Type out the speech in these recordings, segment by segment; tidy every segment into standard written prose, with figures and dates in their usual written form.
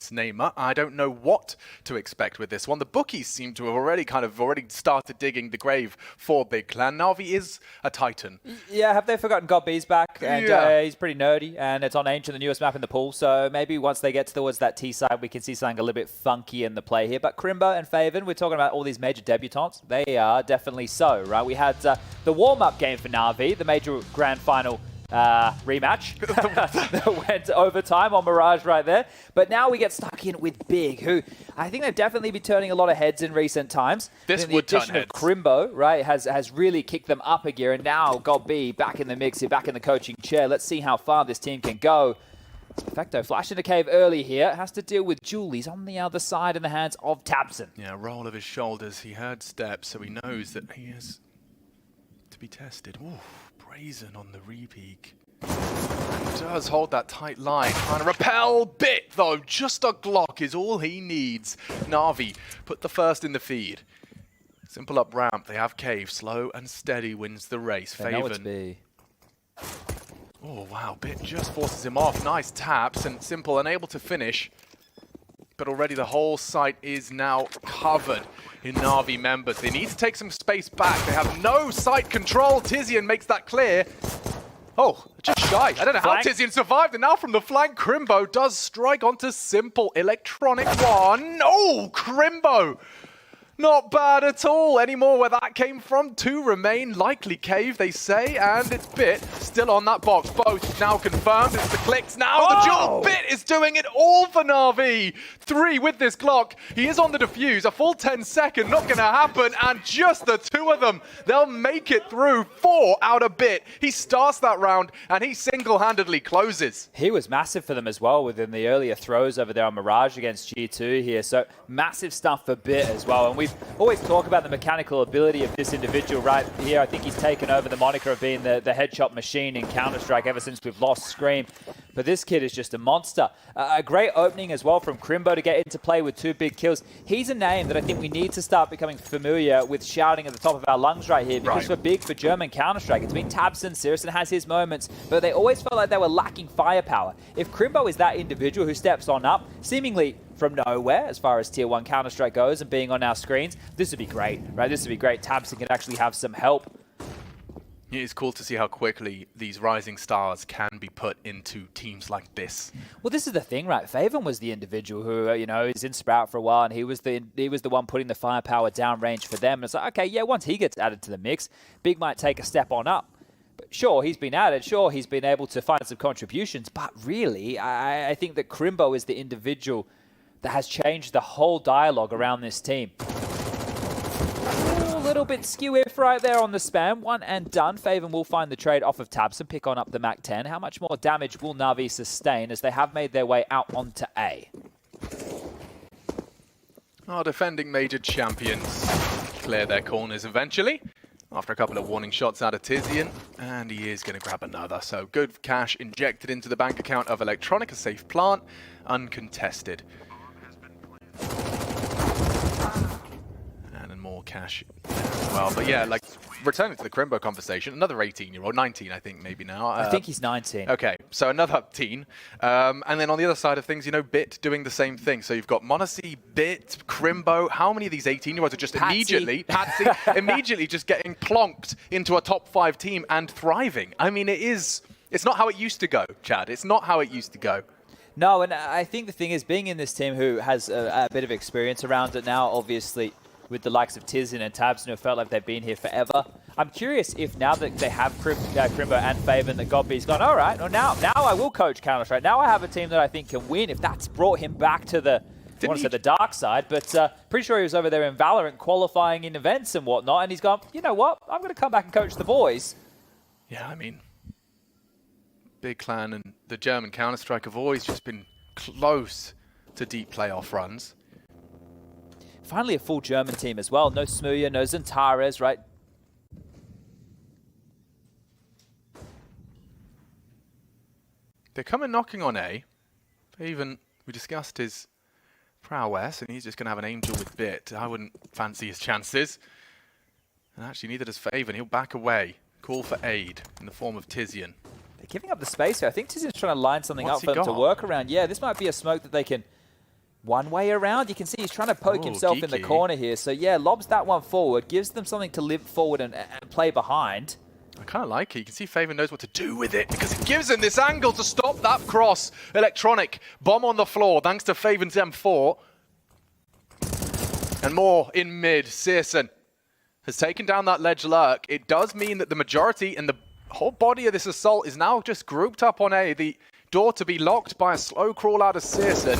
against Neymar. I don't know what to expect with this one. The bookies seem to have already started digging the grave for Big Clan. Na'Vi is a titan. Yeah, have they forgotten God B's back? And he's pretty nerdy, and it's on Ancient, the newest map in the pool. So maybe once they get towards that T side, we can see something a little bit funky in the play here. But Crimbo and Faven, we're talking about all these major debutants. They are definitely so, right? We had the warm-up game for Na'Vi, the major grand final rematch that went overtime on Mirage right there. But now we get stuck in with Big, who I think they've definitely been turning a lot of heads in recent times. This would turn heads. The addition of Crimbo, right, has really kicked them up a gear. And now God B back in the mix here, back in the coaching chair. Let's see how far this team can go. Perfecto flash into cave early here. Has to deal with Julie's on the other side in the hands of Tabson. Yeah, roll of his shoulders. He heard steps, so he knows that he is to be tested. Ooh. Brazen on the re-peek. Does hold that tight line. Trying to repel bit, though. Just a Glock is all he needs. Na'Vi put the first in the feed. Simple up ramp. They have cave. Slow and steady wins the race. Faven. Oh, wow. Bit just forces him off. Nice taps and Simple unable to finish. But already the whole site is now covered in Na'Vi members. They need to take some space back. They have no site control. Tizian makes that clear. Oh, just shy. I don't know how Tizian survived. And now from the flank, Crimbo does strike onto Simple. Electronic one. Oh, Crimbo. Not bad at all anymore where that came from. 2 remain, likely cave, they say, and it's Bit still on that box. Both now confirmed. It's the clicks now. The duel. Bit is doing it all for Na'Vi. 3 with this Glock. He is on the defuse. A full 10-second, not going to happen. And just the 2 of them, they'll make it through. 4 out of Bit. He starts that round, and he single-handedly closes. He was massive for them as well within the earlier throws over there on Mirage against G2 here. So massive stuff for Bit as well. And we've always talk about the mechanical ability of this individual right here. I think he's taken over the moniker of being the headshot machine in Counter-Strike ever since we've lost Scream. But this kid is just a monster. A great opening as well from Crimbo to get into play with 2 big kills. He's a name that I think we need to start becoming familiar with shouting at the top of our lungs right here. Because for German Counter-Strike, it's been Tabson. Sirison has his moments, but they always felt like they were lacking firepower. If Crimbo is that individual who steps on up, seemingly from nowhere as far as Tier 1 Counter-Strike goes and being on our screens, this would be great, right? This would be great. Tabson can actually have some help. It is cool to see how quickly these rising stars can be put into teams like this. Well, this is the thing, right? Faven was the individual who, you know, is in Sprout for a while, and he was the one putting the firepower down range for them. And it's like, okay, yeah, once he gets added to the mix, Big might take a step on up. But sure, he's been added. Sure, he's been able to find some contributions. But really, I think that Crimbo is the individual that has changed the whole dialogue around this team. A little bit skew-if right there on the spam. 1 and done. Faven will find the trade off of Tabson, pick on up the Mac 10. How much more damage will Na'Vi sustain as they have made their way out onto A? Our defending major champions clear their corners eventually. After a couple of warning shots out of Tizian, and he is going to grab another. So good cash injected into the bank account of Electronic, a safe plant, uncontested. And then more cash as well. But yeah, like, returning to the Crimbo conversation, another 18-year-old, 19 I think maybe now. I think he's 19. Okay, so another teen. And then on the other side of things, you know, Bit doing the same thing. So you've got Monacy, Bit, Crimbo. How many of these 18-year-olds are just immediately just getting plonked into a top 5 team and thriving? I mean, it's not how it used to go, Chad. It's not how it used to go. No, and I think the thing is, being in this team who has a bit of experience around it now, obviously, with the likes of Tizian and Tabson, who felt like they've been here forever. I'm curious if now that they have Crimbo and Faven, that Godby's gone, all right, well, now I will coach Counter-Strike. Now I have a team that I think can win. If that's brought him back to the, I want to say the dark side, but pretty sure he was over there in Valorant qualifying in events and whatnot, and he's gone, you know what, I'm going to come back and coach the boys. Yeah, I mean, Big Clan and the German Counter-Strike have always just been close to deep playoff runs. Finally a full German team as well. No Smuya, no Zentares, right? They're coming knocking on A. We discussed his prowess, and he's just going to have an Angel with Bit. I wouldn't fancy his chances. And actually, neither does Faven. He'll back away. Call for aid in the form of Tizian. They're giving up the space here. I think Tizian's trying to line something up for them to work around. Yeah, this might be a smoke that they can one way around. You can see he's trying to poke himself in the geeky. corner here. So yeah, lobs that one forward, gives them something to live forward and play behind. I kind of like it. You can see Faven knows what to do with it because it gives him this angle to stop that cross. Electronic bomb on the floor thanks to Faven's M4. And more in mid. Searson has taken down that ledge lurk. It does mean that the majority and the whole body of this assault is now just grouped up on A. The door to be locked by a slow crawl out of Searson.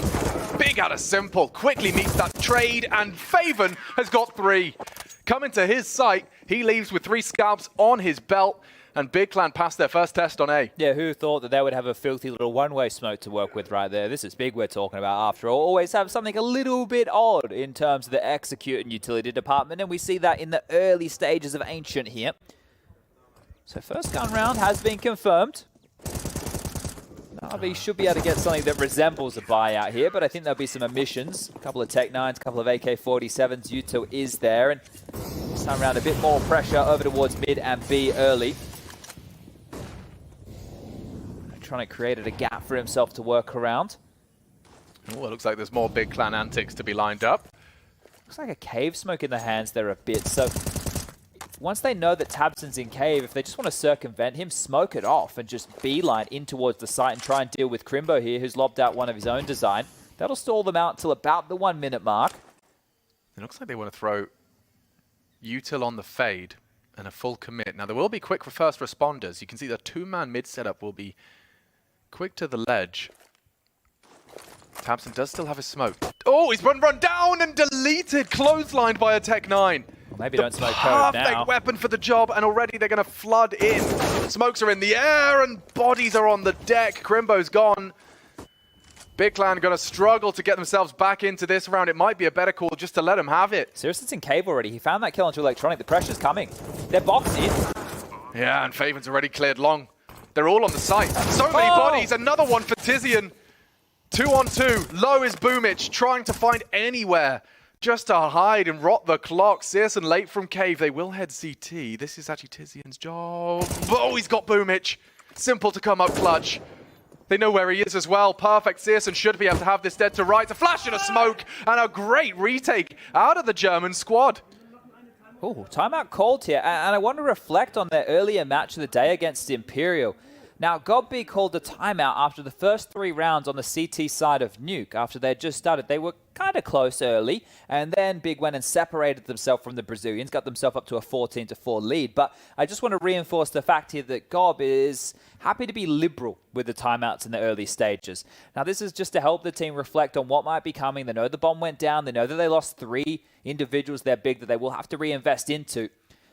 Big out of Simple. Quickly meets that trade, and Faven has got 3. Coming to his site, he leaves with 3 scalps on his belt, and Big Clan passed their first test on A. Yeah, who thought that they would have a filthy little one-way smoke to work with right there? This is big we're talking about after all. Always have something a little bit odd in terms of the execute and utility department, and we see that in the early stages of Ancient here. So first gun round has been confirmed. Navi should be able to get something that resembles a buyout here, but I think there'll be some omissions. A couple of Tech 9s, a couple of AK-47s. Yuto is there, and this time around a bit more pressure over towards mid and B early. Trying to create a gap for himself to work around. Oh, it looks like there's more Big Clan antics to be lined up. Looks like a cave smoke in the hands there a bit, so once they know that Tabson's in cave, if they just want to circumvent him, smoke it off and just beeline in towards the site and try and deal with Crimbo here, who's lobbed out one of his own design. That'll stall them out till about the 1 minute mark. It looks like they want to throw Util on the fade and a full commit. Now, there will be quick for first responders. You can see the 2-man mid setup will be quick to the ledge. Tabson does still have his smoke. Oh, he's run down and deleted, clotheslined by a Tech 9. Maybe don't smoke code now. Perfect weapon for the job, and already they're going to flood in. Smokes are in the air, and bodies are on the deck. Crimbo's gone. Big Clan going to struggle to get themselves back into this round. It might be a better call just to let him have it. Searson's in cave already. He found that kill onto Electronic. The pressure's coming. They're boxed in. Yeah, and Faven's already cleared long. They're all on the site. So many bodies. Another one for Tizian. 2 on 2. Low is Boomich, trying to find anywhere just to hide and rot the clock. Searson late from cave. They will head CT. This is actually Tizian's job. Oh, he's got Boomich. Simple to come up clutch. They know where he is as well. Perfect. Searson should be able to have this dead to rights. A flash and a smoke, and a great retake out of the German squad. Oh, timeout called here. And I want to reflect on their earlier match of the day against Imperial. Now, Godby called a timeout after the first 3 rounds on the CT side of Nuke. After they had just started, they were kind of close early, and then Big went and separated themselves from the Brazilians, got themselves up to a 14-4 lead. But I just want to reinforce the fact here that Gob is happy to be liberal with the timeouts in the early stages. Now, this is just to help the team reflect on what might be coming. They know the bomb went down. They know that they lost 3 individuals they're big that they will have to reinvest into.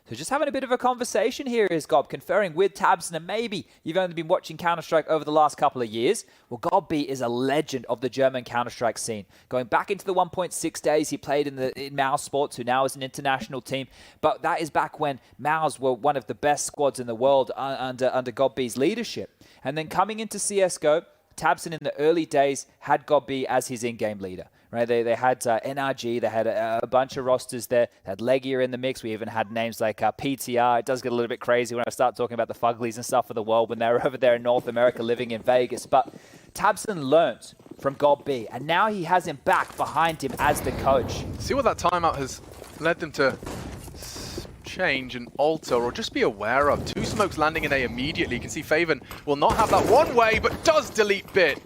So just having a bit of a conversation here is Gob, conferring with Tabson, and maybe you've only been watching Counter-Strike over the last couple of years. Well, Gobby is a legend of the German Counter-Strike scene. Going back into the 1.6 days, he played in Maus Sports, who now is an international team. But that is back when Maus were one of the best squads in the world under Gobby's leadership. And then coming into CSGO, Tabson in the early days had Gobby as his in-game leader. Right, they had NRG, they had a bunch of rosters there. They had Legia in the mix. We even had names like PTR. It does get a little bit crazy when I start talking about the Fuglies and stuff of the world when they were over there in North America living in Vegas. But Tabson learned from God B, and now he has him back behind him as the coach. See what that timeout has led them to change and alter, or just be aware of. 2 smokes landing in A immediately. You can see Faven will not have that one way, but does delete Bit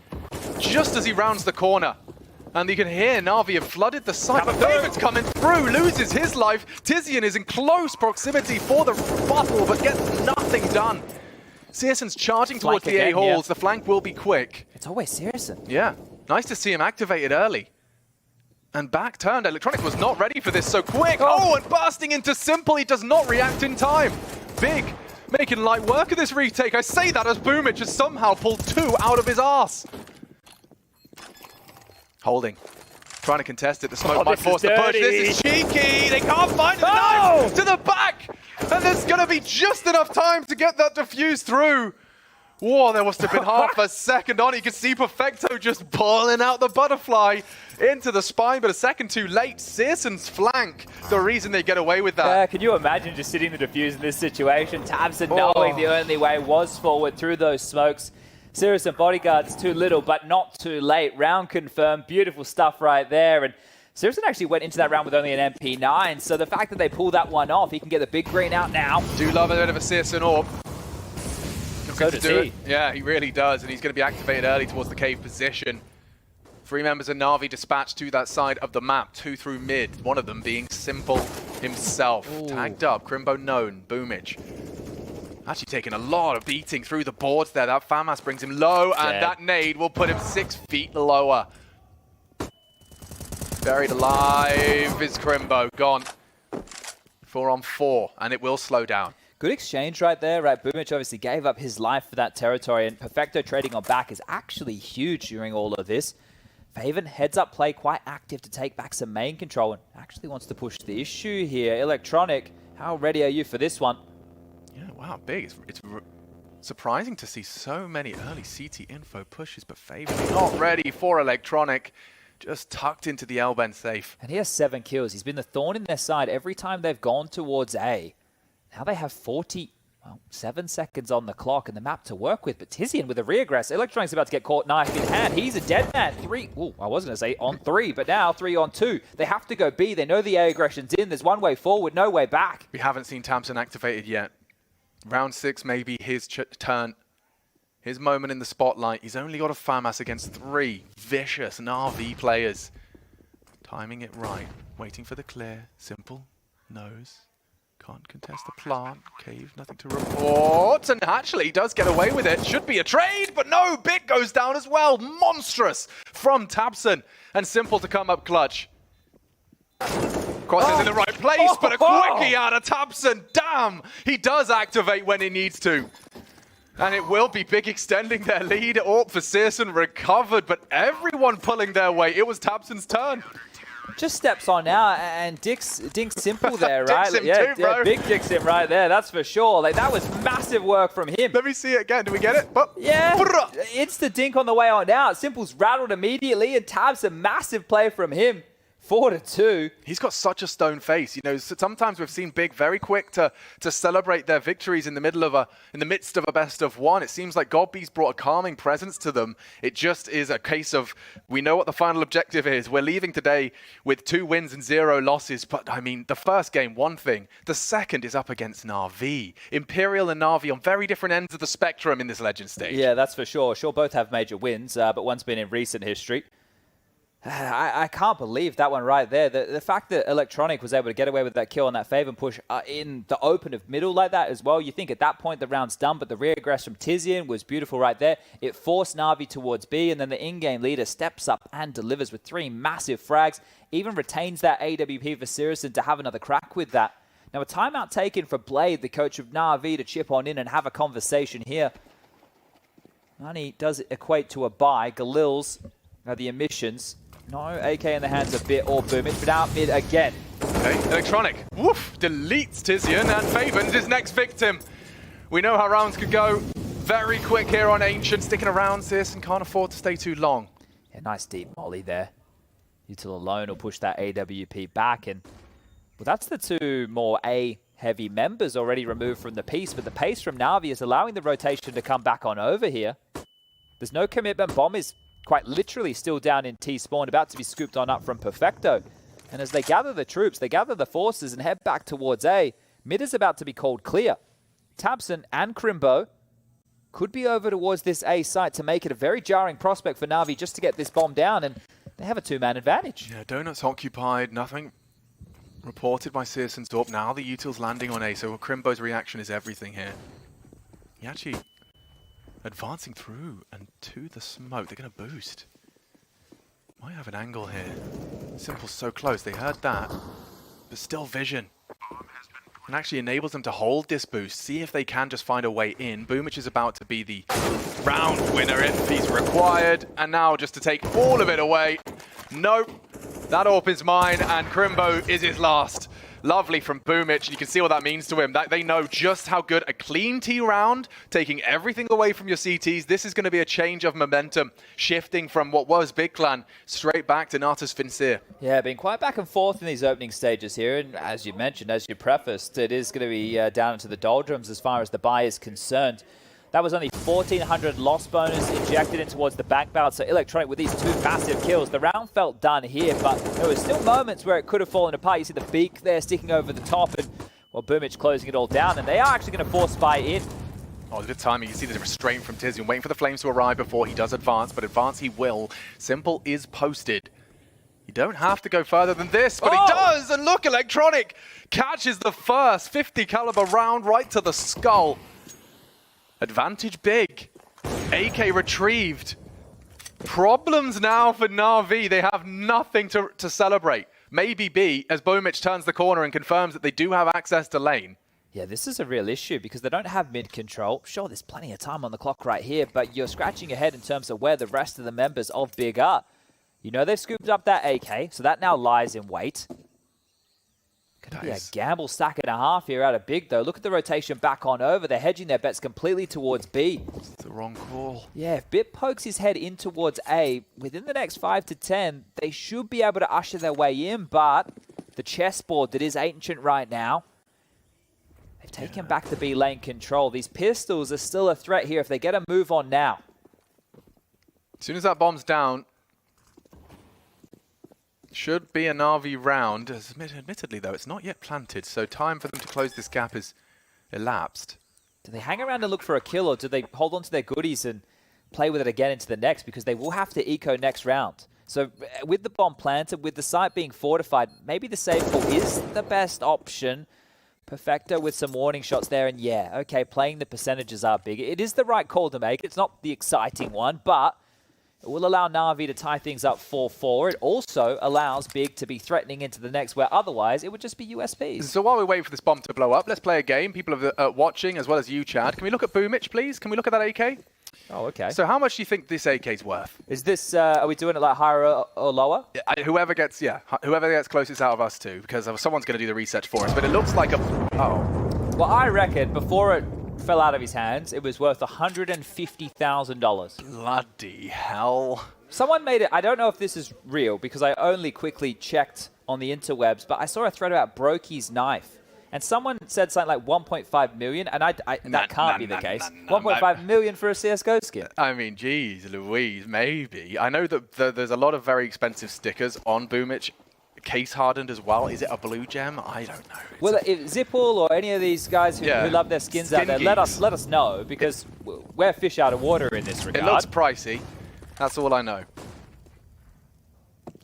just as he rounds the corner. And you can hear Na'Vi have flooded the site, but Faven's coming through, loses his life. Tizian is in close proximity for the battle, but gets nothing done. Searson's charging towards the A halls. The flank will be quick. It's always Searson. Yeah, nice to see him activated early. And back turned. Electronic was not ready for this so quick. Oh, and bursting into Simple. He does not react in time. Big, making light work of this retake. I say that as Boomich has somehow pulled 2 out of his arse. Holding. Trying to contest it. The smoke might force the push. This is cheeky. They can't find it. Nice to the back. And there's going to be just enough time to get that defuse through. Whoa, there must have been half a second on. You can see Perfecto just pulling out the butterfly into the spine, but a second too late. Searson's flank, the reason they get away with that. Yeah, can you imagine just sitting the defuse in this situation? Tabson knowing the only way was forward through those smokes. Sirius and Bodyguards too little, but not too late. Round confirmed. Beautiful stuff right there. And Sirius actually went into that round with only an MP9, so the fact that they pull that one off, he can get the big green out now. Do love a bit of a Sirius orb. So does he. Yeah, he really does, and he's going to be activated early towards the cave position. 3 members of Na'Vi dispatched to that side of the map, 2 through mid, one of them being Simple himself. Ooh. Tagged up, Crimbo known, Boomich. Actually taking a lot of beating through the boards there. That FAMAS brings him low, and that nade will put him 6 feet lower. Buried alive is Crimbo, gone. 4 on 4, and it will slow down. Good exchange right there, right? Boomich obviously gave up his life for that territory, and Perfecto trading on back is actually huge during all of this. Faven heads up play, quite active to take back some main control, and actually wants to push the issue here. Electronic, how ready are you for this one? Yeah, wow, big. It's surprising to see so many early CT info pushes, but Faven not ready for Electronic. Just tucked into the L-bend safe. And he has 7 kills. He's been the thorn in their side every time they've gone towards A. Now they have 7 seconds on the clock and the map to work with. But Tizian with a reaggress. Electronic's about to get caught knife in hand. He's a dead man. 3. Ooh, I was going to say on 3, but now 3 on 2. They have to go B. They know the A aggression's in. There's one way forward, no way back. We haven't seen Tamsin activated yet. Round 6 may be his turn. His moment in the spotlight. He's only got a FAMAS against 3 vicious Na'Vi players. Timing it right. Waiting for the clear. Simple. Knows. Can't contest the plant. Cave, nothing to report. And actually, he does get away with it. Should be a trade, but no. Bit goes down as well. Monstrous from Tabson. And Simple to come up clutch. Crosses in the right place, but a quickie out of Tabson. Damn! He does activate when he needs to. And it will be big extending their lead. Orp for Searson recovered, but everyone pulling their weight. It was Tabson's turn. Just steps on now, and Dinks Simple there, right? Dicks him yeah, too, bro. big Dicks him right there, that's for sure. Like, that was massive work from him. Let me see it again. Do we get it? Oh. Yeah, it's the dink on the way on out. Simple's rattled immediately, and Tabs a massive play from him. 4-2. He's got such a stone face. You know, sometimes we've seen Big very quick to celebrate their victories in the midst of a best of one. It seems like Godby's brought a calming presence to them. It just is a case of, we know what the final objective is. We're leaving today with 2 wins and 0 losses. But I mean, the first game, one thing. The second is up against Na'Vi. Imperial and Na'Vi on very different ends of the spectrum in this Legend stage. Yeah, that's for sure. Sure, both have major wins, but one's been in recent history. I can't believe that one right there. The fact that Electronic was able to get away with that kill on that Faven push in the open of middle like that as well. You think at that point the round's done, but the reaggress from Tizian was beautiful right there. It forced Na'Vi towards B, and then the in-game leader steps up and delivers with 3 massive frags. Even retains that AWP for Sirison to have another crack with that. Now a timeout taken for Blade, the coach of Na'Vi, to chip on in and have a conversation here. Money does equate to a buy. Galil's the emissions. No, AK in the hands of Bit or Boomich, but out mid again. Okay, Electronic, woof, deletes Tizian, and Faven's his next victim. We know how rounds could go. Very quick here on Ancient, sticking around this and can't afford to stay too long. Yeah, nice deep molly there. Util alone will push that AWP back, and well, that's the 2 more A-heavy members already removed from the piece, but the pace from Na'Vi is allowing the rotation to come back on over here. There's no commitment. Bomb is quite literally still down in T-spawn, about to be scooped on up from Perfecto. And as they gather the troops, they gather the forces and head back towards A, mid is about to be called clear. Tabson and Crimbo could be over towards this A site to make it a very jarring prospect for Na'Vi just to get this bomb down, and they have a 2-man advantage. Yeah, Donut's occupied, nothing reported by Searson's up. Now the Util's landing on A, so Crimbo's reaction is everything here. He actually advancing through and to the smoke. They're going to boost. Might have an angle here. Simple's so close. They heard that. But still vision. And actually enables them to hold this boost. See if they can just find a way in. Boomich is about to be the round winner if he's required. And now just to take all of it away. Nope. That AWP is mine and Crimbo is his last. Lovely from Boomich. You can see what that means to him. That they know just how good a clean T round, taking everything away from your CTs. This is going to be a change of momentum, shifting from what was Big Clan straight back to Natus Vincere. Yeah, been quite back and forth in these opening stages here. And as you mentioned, as you prefaced, it is going to be down into the doldrums as far as the buy is concerned. That was only 1,400 loss bonus injected in towards the bank balance. So Electronic with these 2 massive kills. The round felt done here, but there were still moments where it could have fallen apart. You see the beak there sticking over the top, and well, Boomich closing it all down, and they are actually going to force Spy in. Oh, good timing. You see the restraint from Tizian, waiting for the flames to arrive before he does advance, but advance he will. Simple is posted. You don't have to go further than this, but he does! And look, Electronic catches the first 50 caliber round right to the skull. Advantage big. AK retrieved. Problems now for Na'Vi. They have nothing to celebrate. Maybe B, as Boomich turns the corner and confirms that they do have access to lane. Yeah, this is a real issue because they don't have mid control. Sure, there's plenty of time on the clock right here, but you're scratching your head in terms of where the rest of the members of Big are. You know they've scooped up that AK, so that now lies in wait. Could be a gamble stack and a half here out of Big, though. Look at the rotation back on over. They're hedging their bets completely towards B. It's the wrong call. Yeah, if Bit pokes his head in towards A, within the next 5 to 10, they should be able to usher their way in, but the chessboard that is Ancient right now, they've taken back the B lane control. These pistols are still a threat here if they get a move on now. As soon as that bomb's down, should be a Na'Vi round. Admittedly, though, it's not yet planted, so time for them to close this gap is elapsed. Do they hang around and look for a kill, or do they hold on to their goodies and play with it again into the next? Because they will have to eco next round. So with the bomb planted, with the site being fortified, maybe the safe call is the best option. Perfecto with some warning shots there, and yeah, okay, playing the percentages are big. It is the right call to make. It's not the exciting one, but it will allow Na'Vi to tie things up 4-4. It also allows Big to be threatening into the next, where otherwise it would just be USPs. So while we wait for this bomb to blow up, let's play a game. People are watching, as well as you, Chad. Can we look at Boomich, please? Can we look at that AK? Oh, okay. So how much do you think this AK's worth? Is this, are we doing it like higher or lower? Whoever gets closest out of us two, because someone's going to do the research for us. But it looks like a... Oh. Well, I reckon before it fell out of his hands, it was worth $150,000. Bloody hell. Someone made it, I don't know if this is real, because I only quickly checked on the interwebs, but I saw a thread about Brokey's knife. And someone said something like 1.5 million, and that can't be the case. 1.5 million for a CSGO skin. I mean, geez, Louise, maybe. I know that there's a lot of very expensive stickers on Boomich, case hardened as well. Is it a blue gem? I don't know. Well, if Zippool or any of these guys who love their skins out there, let us know, because we're fish out of water in this regard. It looks pricey. That's all I know.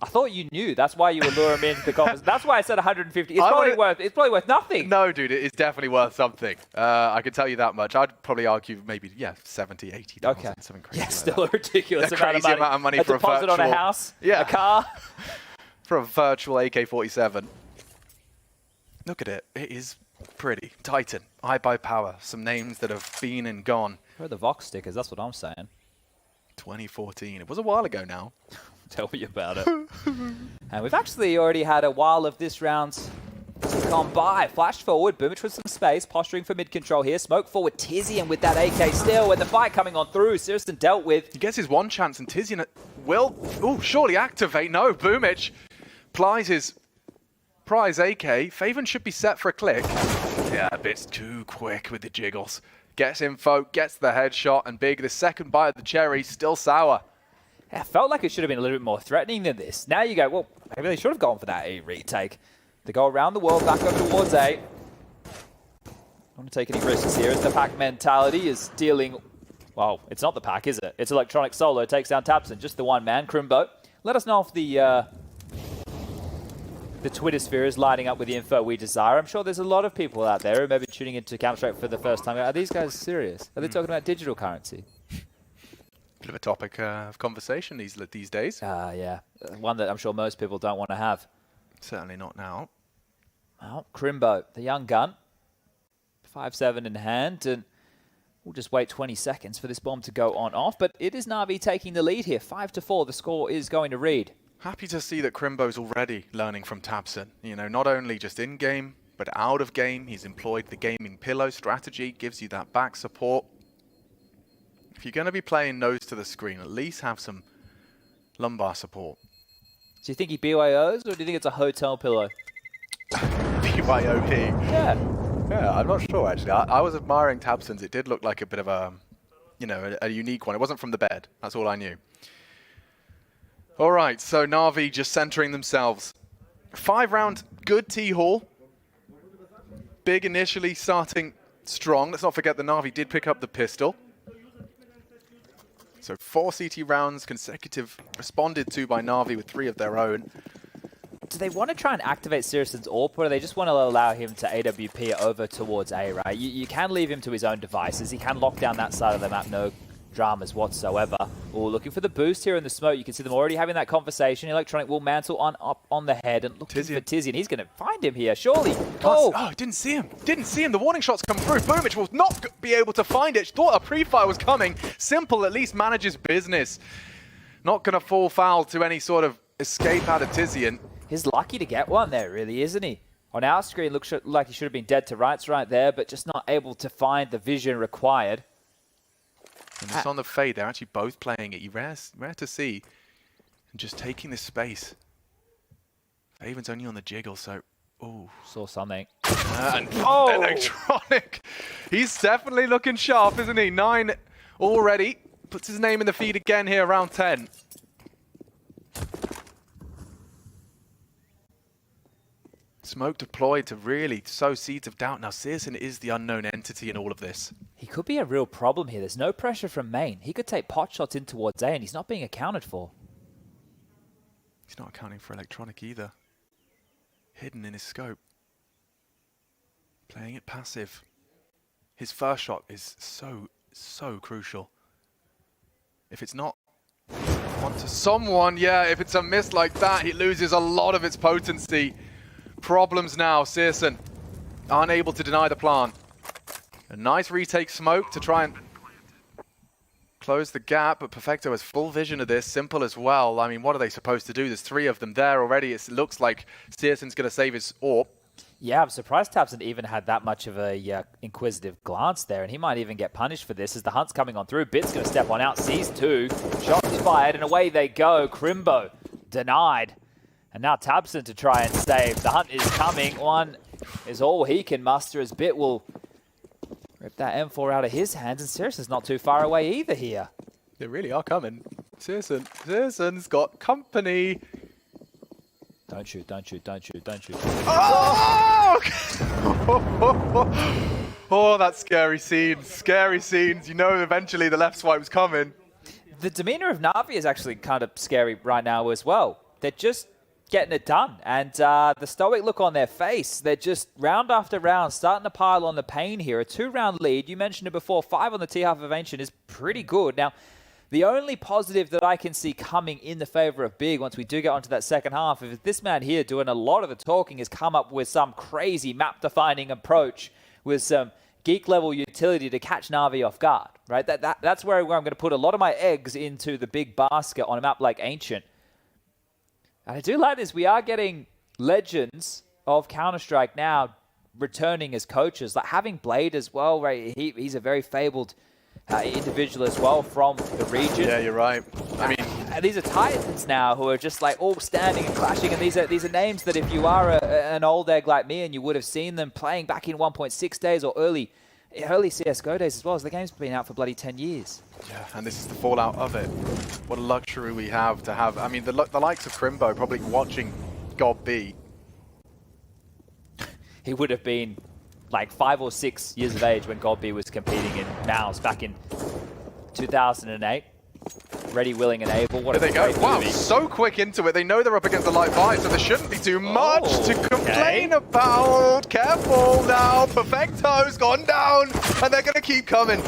I thought you knew. That's why you would lure him into the conference. That's why I said 150. It's probably worth nothing. No, dude, it is definitely worth something. I can tell you that much. I'd probably argue maybe, 70, 80. Okay. Something crazy. Yeah, still a ridiculous amount of money for a deposit on a house, a car. For a virtual AK-47. Look at it. It is pretty. Titan, iBuy Power, some names that have been and gone. Where are the Vox stickers? That's what I'm saying. 2014. It was a while ago now. Tell me about it. And we've actually already had a while of this round gone by. Flash forward, Boomich with some space, posturing for mid-control here. Smoke forward, Tizian with that AK still, with the fight coming on through. Siriston dealt with. He gets his one chance, and Tizian will, surely activate. No, Boomich plies his prize AK. Faven should be set for a click. Yeah, a bit too quick with the jiggles. Gets info, gets the headshot, and Big, the second bite of the cherry, still sour. Yeah, felt like it should have been a little bit more threatening than this. Now you go, well, maybe they should have gone for that A retake. They go around the world, back over towards A. Don't want to take any risks here as the pack mentality is dealing... Well, it's not the pack, is it? It's Electronic solo, takes down Tapson, just the one man, Crimbo. Let us know if the Twitter sphere is lighting up with the info we desire. I'm sure there's a lot of people out there who may be tuning into Counter-Strike for the first time. Are these guys serious? Are they talking about digital currency? Bit of a topic of conversation these days. Yeah. One that I'm sure most people don't want to have. Certainly not now. Well, Crimbo, the young gun. 5-7 in hand, and we'll just wait 20 seconds for this bomb to go on off. But it is Na'Vi taking the lead here. 5-4, the score is going to read. Happy to see that Crimbo's already learning from Tabson. Not only just in-game, but out of game. He's employed the gaming pillow strategy, gives you that back support. If you're going to be playing nose to the screen, at least have some lumbar support. Do you think he BYOs, or do you think it's a hotel pillow? BYOP? Yeah. Yeah, I'm not sure, actually. I was admiring Tabson's. It did look like a bit of a you know, a unique one. It wasn't from the bed. That's all I knew. All right, so Na'Vi just centering themselves. 5-round, good T-Hall. Big initially, starting strong. Let's not forget the Na'Vi did pick up the pistol. So 4 CT rounds consecutive, responded to by Na'Vi with 3 of their own. Do they want to try and activate Siriuson's AWP, or do they just want to allow him to AWP over towards A, right? You can leave him to his own devices. He can lock down that side of the map, no dramas whatsoever. Oh, looking for the boost here in the smoke. You can see them already having that conversation. Electronic will mantle up on the head and looking for Tizian. He's going to find him here, surely. Oh, didn't see him. Didn't see him. The warning shots come through. Boomich will not be able to find it. Thought a pre-fire was coming. Simple at least manages business. Not going to fall foul to any sort of escape out of Tizian. He's lucky to get one there, really, isn't he? On our screen, looks like he should have been dead to rights right there, but just not able to find the vision required. And it's on the fade. They're actually both playing it. Rare to see. And just taking this space. Faven's only on the jiggle, so... Ooh. Saw something. And Electronic. He's definitely looking sharp, isn't he? 9 already. Puts his name in the feed again here, round 10. Smoke deployed to really sow seeds of doubt. Now, Sirison is the unknown entity in all of this. He could be a real problem here. There's no pressure from main. He could take pot shots in towards A, and he's not being accounted for. He's not accounting for Electronic either. Hidden in his scope. Playing it passive. His first shot is so crucial. If it's not onto someone, yeah, if it's a miss like that, he loses a lot of its potency. Problems now, Sirison unable to deny the plan. A nice retake smoke to try and close the gap, but Perfecto has full vision of this, simple as well. I mean, what are they supposed to do? There's 3 of them there already. It looks like Sirson's going to save his AWP. Yeah, I'm surprised Tabson even had that much of a inquisitive glance there, and he might even get punished for this as the hunt's coming on through. Bit's going to step on out, sees 2, shots fired, and away they go. Crimbo denied. And now Tabson to try and save. The hunt is coming. One is all he can muster as Bit will rip that M4 out of his hands. And Sirison's not too far away either here. They really are coming. Sirson's got company. Don't shoot, don't shoot, don't shoot, don't shoot. Oh! Oh, that's scary scenes. Scary scenes. You know eventually the left swipe's coming. The demeanor of Na'Vi is actually kind of scary right now as well. They're just getting it done. And the stoic look on their face, they're just round after round starting to pile on the pain here. A 2-round lead, you mentioned it before, 5 on the T-half of Ancient is pretty good. Now, the only positive that I can see coming in the favor of Big once we do get onto that second half, if this man here doing a lot of the talking has come up with some crazy map-defining approach with some geek-level utility to catch Na'Vi off guard, right? That's where I'm going to put a lot of my eggs into the big basket on a map like Ancient. And I do like this. We are getting legends of Counter-Strike now returning as coaches. Like having Blade as well, right? He's a very fabled individual as well from the region. Yeah, you're right. I mean, these are Titans now who are just like all standing and clashing. And these are names that if you are an old egg like me and you would have seen them playing back in 1.6 days or early CSGO days as well, as the game's been out for bloody 10 years. Yeah, and this is the fallout of it. What a luxury we have to have. I mean, the likes of Crimbo probably watching God B. He would have been like 5 or 6 years of age when God B was competing in Mouse back in 2008. Ready, willing, and able. What There they go. Wow, so quick into it. They know they're up against the light buy, so there shouldn't be too much to complain about. Careful now. Perfecto's gone down, and they're going to keep coming.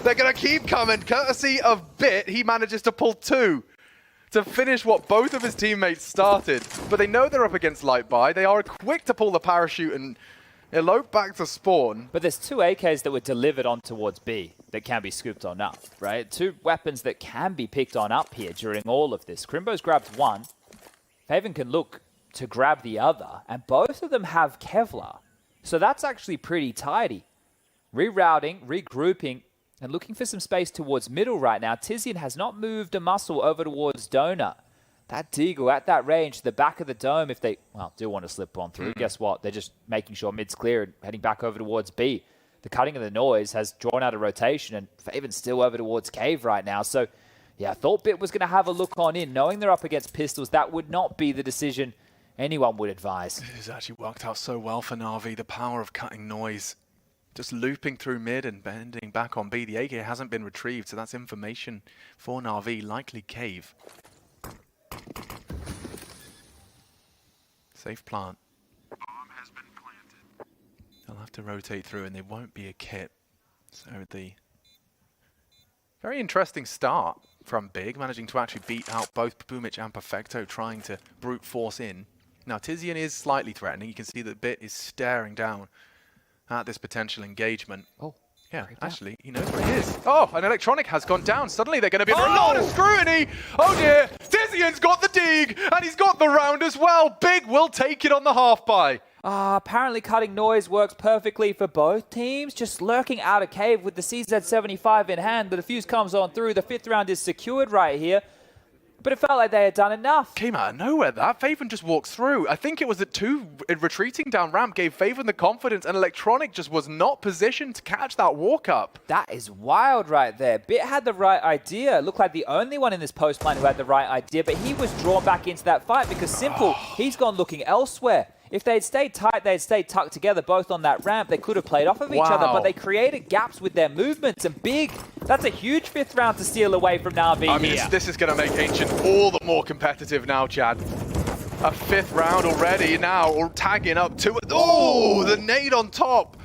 They're going to keep coming. Courtesy of Bit, he manages to pull 2 to finish what both of his teammates started. But they know they're up against light buy. They are quick to pull the parachute and elope back to spawn. But there's 2 AKs that were delivered on towards B that can be scooped on up, right? 2 weapons that can be picked on up here during all of this. Crimbo's grabbed 1. Faven can look to grab the other, and both of them have Kevlar. So that's actually pretty tidy. Rerouting, regrouping, and looking for some space towards middle right now. Tizian has not moved a muscle over towards Donut. That Deagle at that range, the back of the dome, if they, well, do want to slip on through, guess what? They're just making sure mid's clear and heading back over towards B. the cutting of the noise has drawn out a rotation, and Faven's still over towards Cave right now. So, yeah, I thought Bit was going to have a look on in. Knowing they're up against pistols, that would not be the decision anyone would advise. This has actually worked out so well for Na'Vi, the power of cutting noise. Just looping through mid and bending back on B. The AK hasn't been retrieved, so that's information for Na'Vi, likely Cave. Safe plant. Bomb has been planted. They'll have to rotate through and they won't be a kit. So the very interesting start from Big, managing to actually beat out both Boomic and Perfecto, trying to brute force in. Now Tizian is slightly threatening. You can see that Bit is staring down at this potential engagement. Oh, yeah, actually, he knows where he is. Oh, an electronic has gone down. Suddenly they're going to be under a lot of scrutiny. Oh dear, Tizian's got the dig, and he's got the round as well. Big will take it on the half-by. Apparently cutting noise works perfectly for both teams. Just lurking out of Cave with the CZ75 in hand. The defuse comes on through. The 5th round is secured right here. But it felt like they had done enough. Came out of nowhere, that. Faven just walks through. I think it was the two retreating down ramp gave Faven the confidence, and Electronic just was not positioned to catch that walk up. That is wild right there. Bit had the right idea. Looked like the only one in this post line who had the right idea, but he was drawn back into that fight because Simple, he's gone looking elsewhere. If they'd stayed tight, they'd stayed tucked together both on that ramp. They could have played off of each other, but they created gaps with their movements. And Big, that's a huge 5th round to steal away from Na'Vi I mean, here. this is going to make Ancient all the more competitive now, Chad. A 5th round already now, or tagging up to it. Oh, the nade on top.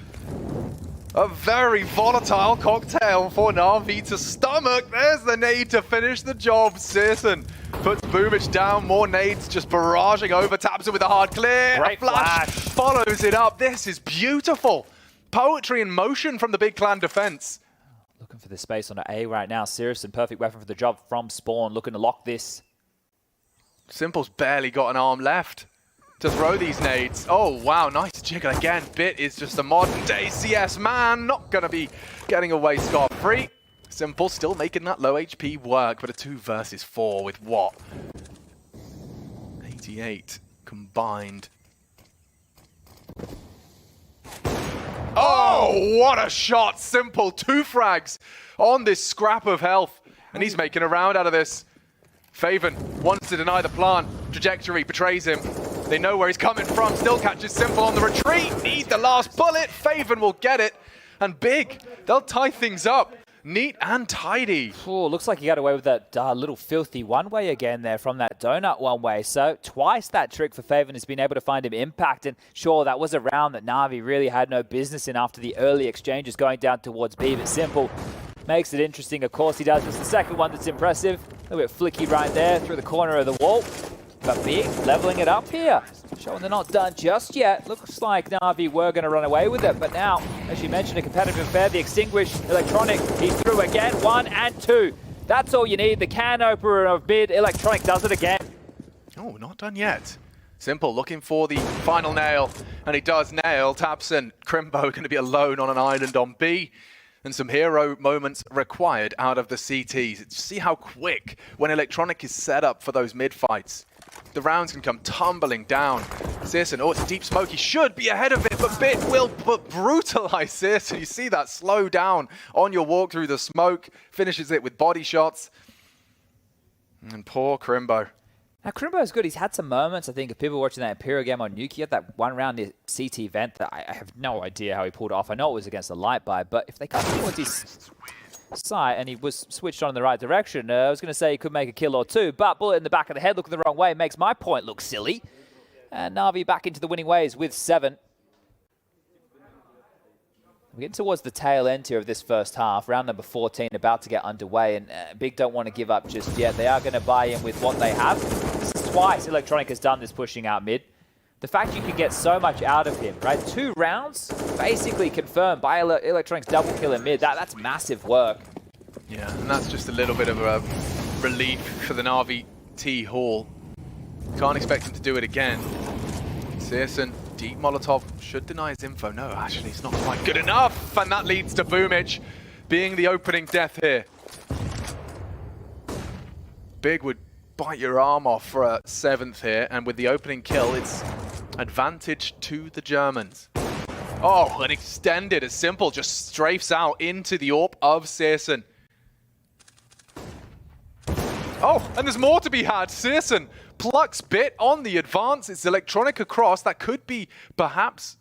A very volatile cocktail for Na'Vi to stomach. There's the nade to finish the job. Searson puts Boomic down. More nades just barraging over. Taps it with a hard clear. Great flash. Follows it up. This is beautiful. Poetry in motion from the Big Clan defense. Looking for the space on an A right now. Searson, perfect weapon for the job from Spawn. Looking to lock this. Simple's barely got an arm left to throw these nades. Oh, wow, nice jiggle again. Bit is just a modern day CS man. Not going to be getting away scot-free. Simple still making that low HP work, but a 2 versus 4 with what? 88 combined. Oh, what a shot. Simple, 2 frags on this scrap of health. And he's making a round out of this. Faven wants to deny the plant. Trajectory betrays him. They know where he's coming from. Still catches Simple on the retreat. Need the last bullet. Faven will get it. And Big, they'll tie things up. Neat and tidy. Oh, looks like he got away with that little filthy one-way again there from that donut one-way. So twice that trick for Faven has been able to find him impact. And sure, that was a round that Na'Vi really had no business in after the early exchanges going down towards B. But Simple makes it interesting. Of course he does. It's the second one that's impressive. A little bit flicky right there through the corner of the wall. But Big leveling it up here. Showing they're not done just yet. Looks like Na'Vi were going to run away with it. But now, as you mentioned, a competitive affair. The extinguished Electronic, he's through again. 1 and 2. That's all you need. The can opener of Bid. Electronic does it again. Oh, not done yet. Simple looking for the final nail. And he does nail. Tapson, Crimbo going to be alone on an island on B. And some hero moments required out of the CTs. See how quick when Electronic is set up for those mid-fights. The rounds can come tumbling down. Searson, oh, it's a deep smoke. He should be ahead of it, but Bit will brutalize Searson. You see that slow down on your walk through the smoke. Finishes it with body shots. And poor Crimbo. Now, Crimbo's good. He's had some moments, I think, of people watching that Imperial game on Nuki. He had that one round near CT vent that I have no idea how he pulled it off. I know it was against the light buy, but if they come towards his side and he was switched on in the right direction, I was going to say he could make a kill or two, but bullet in the back of the head looking the wrong way makes my point look silly. And Na'Vi back into the winning ways with 7. We're getting towards the tail end here of this first half. Round number 14 about to get underway, and Big don't want to give up just yet. They are going to buy in with what they have. This is twice Electronic has done this pushing out mid. The fact you can get so much out of him, right? 2 rounds basically confirmed by Electronic's double kill in mid. That's massive work. Yeah, and that's just a little bit of a relief for the Na'Vi T Hall. Can't expect him to do it again. Searson, deep Molotov, should deny his info. No, actually, it's not quite good enough. And that leads to Boomic being the opening death here. Big would bite your arm off for a 7th here. And with the opening kill, it's advantage to the Germans. Oh, an extended as Simple just strafes out into the AWP of Searson. Oh, and there's more to be had. Searson plucks Bit on the advance. It's electronic across. That could be perhaps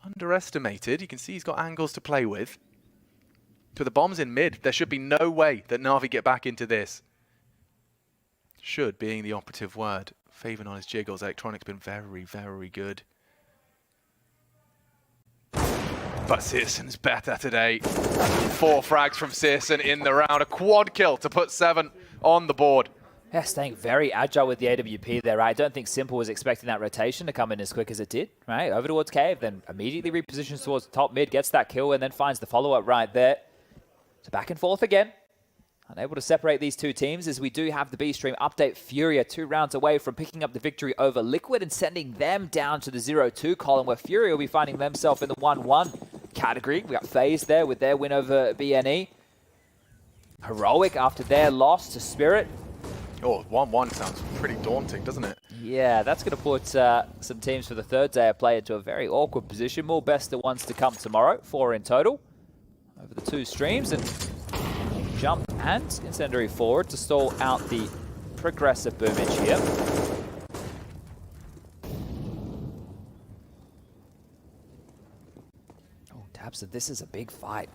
underestimated. You can see he's got angles to play with. To the bombs in mid, there should be no way that Na'Vi get back into this. Should being the operative word. Faven on his jiggles. Electronic's been very, very good. But Searson's better today. 4 frags from Searson in the round. A quad kill to put 7 on the board. Yeah, staying very agile with the AWP there, right? I don't think Simple was expecting that rotation to come in as quick as it did, right? Over towards Cave, then immediately repositions towards the top mid, gets that kill, and then finds the follow-up right there. So back and forth again. Unable to separate these two teams as we do have the B-Stream update. Furia 2 rounds away from picking up the victory over Liquid and sending them down to the 0-2 column, where Furia will be finding themselves in the 1-1 category. We got FaZe there with their win over BNE. Heroic after their loss to Spirit. Oh, 1-1 sounds pretty daunting, doesn't it? Yeah, that's going to put some teams for the third day of play into a very awkward position. More best of ones to come tomorrow, 4 in total, over the 2 streams. And jump and incendiary forward to stall out the progressive boomage here. Oh, Tabs, this is a big fight.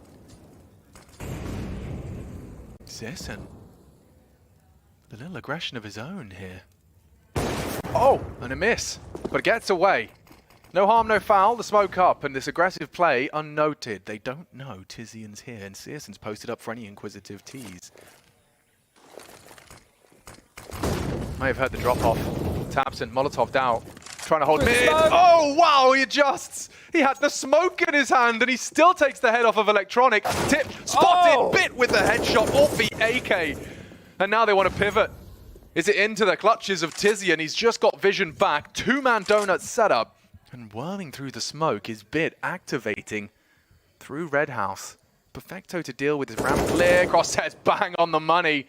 Searson. A little aggression of his own here. Oh, and a miss, but it gets away. No harm, no foul, the smoke up, and this aggressive play unnoted. They don't know Tizian's here, and Searson's posted up for any inquisitive tease. May have heard the drop-off. Tabson, Molotov'd out, trying to hold mid. Oh, wow, he adjusts. He had the smoke in his hand, and he still takes the head off of Electronic. Tip, spotted, Bit with the headshot off the AK. And now they want to pivot. Is it into the clutches of Tizian? He's just got vision back. 2-man donut setup. And whirling through the smoke is Bit activating through Red House. Perfecto to deal with his ramp clear. Crosshairs bang on the money.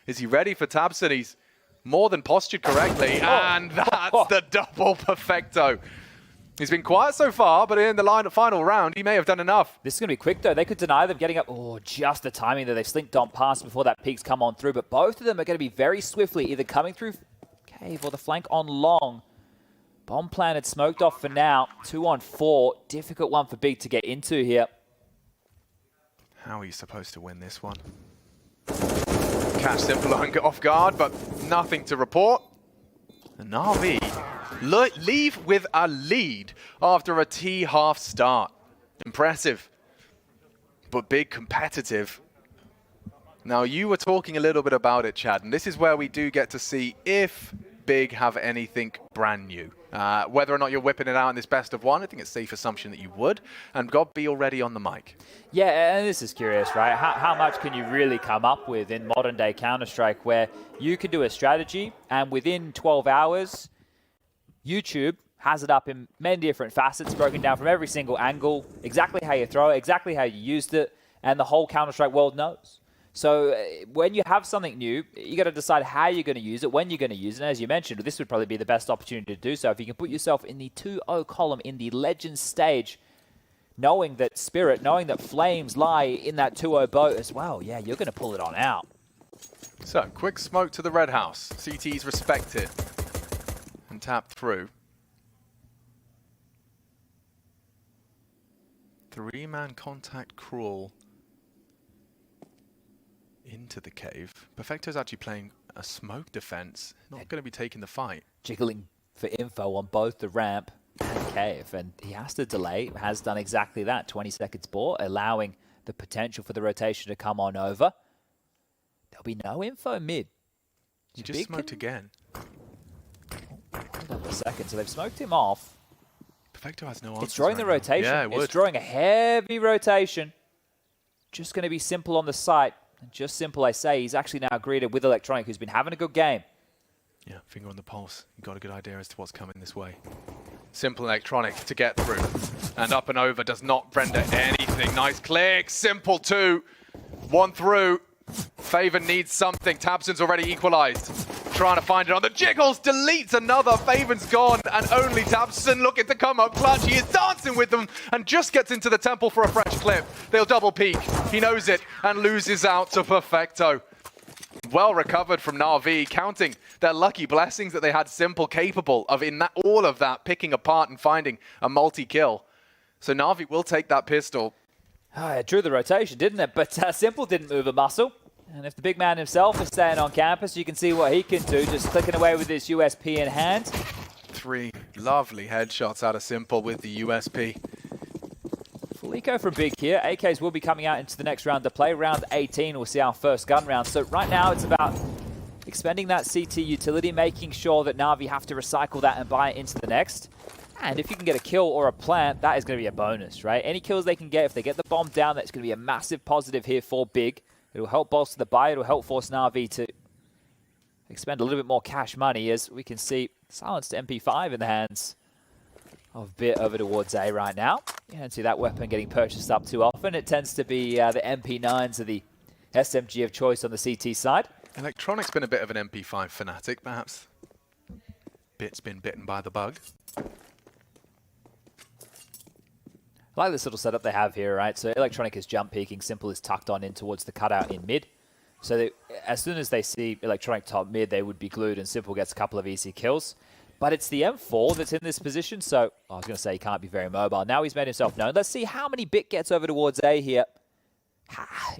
Is he ready for Tabson? He's more than postured correctly. And that's the double Perfecto. He's been quiet so far, but in the final round, he may have done enough. This is going to be quick, though. They could deny them getting up. Oh, just the timing that they've slinked on past before that peak's come on through. But both of them are going to be very swiftly either coming through Cave or the flank on long. Bomb planted, smoked off for now. 2 on 4. Difficult one for Big to get into here. How are you supposed to win this one? Catch Simple off guard, but nothing to report. And Na'Vi leave with a lead after a T-half start. Impressive, but Big competitive. Now, you were talking a little bit about it, Chad, and this is where we do get to see if Big have anything brand new. Whether or not you're whipping it out in this best of one, I think it's a safe assumption that you would. And God be already on the mic. Yeah, and this is curious, right? How much can you really come up with in modern-day Counter-Strike where you can do a strategy and within 12 hours, YouTube has it up in many different facets, broken down from every single angle, exactly how you throw it, exactly how you used it, and the whole Counter-Strike world knows. So when you have something new, you got to decide how you're going to use it, when you're going to use it. And as you mentioned, this would probably be the best opportunity to do so. If you can put yourself in the 2-0 column in the Legends stage, knowing that Spirit, knowing that Flames lie in that 2-0 boat as well, yeah, you're going to pull it on out. So, quick smoke to the Red House. CT's respected and tapped through. 3-man contact crawl into the cave. Perfecto's actually playing a smoke defense, not going to be taking the fight. Jiggling for info on both the ramp and cave, and he has to delay, has done exactly that. 20 seconds ball, allowing the potential for the rotation to come on over. There'll be no info mid. He just smoked again. Hold on a second, so they've smoked him off. Perfecto has no answer. It's drawing the rotation. Yeah, it would. It's drawing a heavy rotation. Just going to be Simple on the site. And just Simple, I say, he's actually now greeted with Electronic, who's been having a good game. Yeah, finger on the pulse. You've got a good idea as to what's coming this way. Simple Electronic to get through. And up and over does not render anything. Nice click. Simple 2. 1 through. Faven needs something. Tabson's already equalized. trying to find it on the jiggles, deletes another, Faven's gone, and only Tabson looking to come up clutch. He is dancing with them and just gets into the temple for a fresh clip. They'll double peek, he knows it, and loses out to Perfecto. Well recovered from Na'Vi, counting their lucky blessings that they had Simple capable of in that, all of that, picking apart and finding a multi-kill. So Na'Vi will take that pistol. Oh, it drew the rotation, didn't it? But Simple didn't move a muscle. And if the big man himself is staying on campus, you can see what he can do, just clicking away with his USP in hand. 3 lovely headshots out of Simple with the USP. Full eco from Big here. AKs will be coming out into the next round to play. Round 18, we'll see our first gun round. So right now it's about expending that CT utility, making sure that Na'Vi have to recycle that and buy it into the next. And if you can get a kill or a plant, that is going to be a bonus, right? Any kills they can get, if they get the bomb down, that's going to be a massive positive here for Big. It'll help bolster the buy. It'll help force Na'Vi to expend a little bit more cash money, as we can see silenced MP5 in the hands of Bit over towards A right now. You don't see that weapon getting purchased up too often. It tends to be the MP9s or the SMG of choice on the CT side. Electronic's been a bit of an MP5 fanatic, perhaps. Bit's been bitten by the bug. I like this little setup they have here, right? So Electronic is jump peeking, Simple is tucked on in towards the cutout in mid. So they, as soon as they see Electronic top mid, they would be glued and Simple gets a couple of easy kills. But it's the M4 that's in this position, so I was going to say he can't be very mobile. Now he's made himself known. Let's see how many Bit gets over towards A here.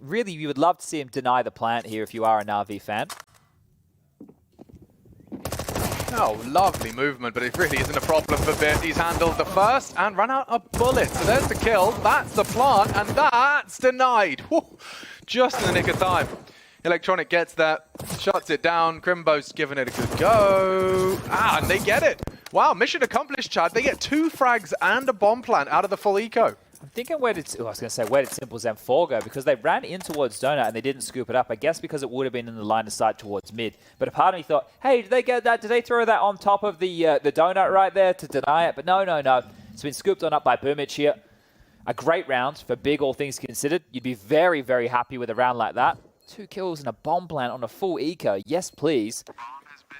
Really, you would love to see him deny the plant here if you are a Na'Vi fan. Oh, lovely movement, but it really isn't a problem for Bit. He's handled the first and run out of bullets. So there's the kill, that's the plant, and that's denied. Whew. Just in the nick of time. Electronic gets that, shuts it down. Crimbo's giving it a good go. Ah, and they get it. Wow, mission accomplished, Chad. They get 2 frags and a bomb plant out of the full eco. I'm thinking where did Simple's M4 go? Because they ran in towards Donut and they didn't scoop it up. I guess because it would have been in the line of sight towards mid. But a part of me thought, hey, did they get that? Did they throw that on top of the Donut right there to deny it? But no. It's been scooped on up by Boomich here. A great round for Big, all things considered. You'd be very, very happy with a round like that. 2 kills and a bomb plant on a full eco. Yes, please.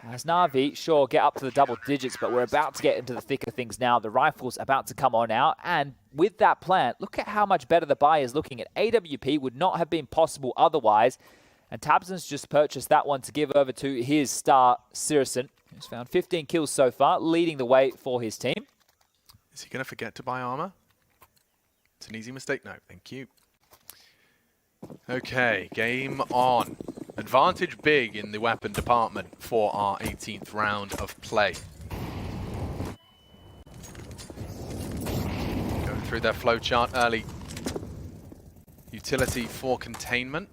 As Na'Vi, sure, get up to the double digits, but we're about to get into the thick of things now. The rifle's about to come on out, and with that plant, look at how much better the buy is looking at. AWP would not have been possible otherwise, and Tabson's just purchased that one to give over to his star, Sirison, who's found 15 kills so far, leading the way for his team. Is he going to forget to buy armor? It's an easy mistake. No, thank you. Okay, game on. Advantage Big in the weapon department for our 18th round of play. Going through their flowchart early. Utility for containment.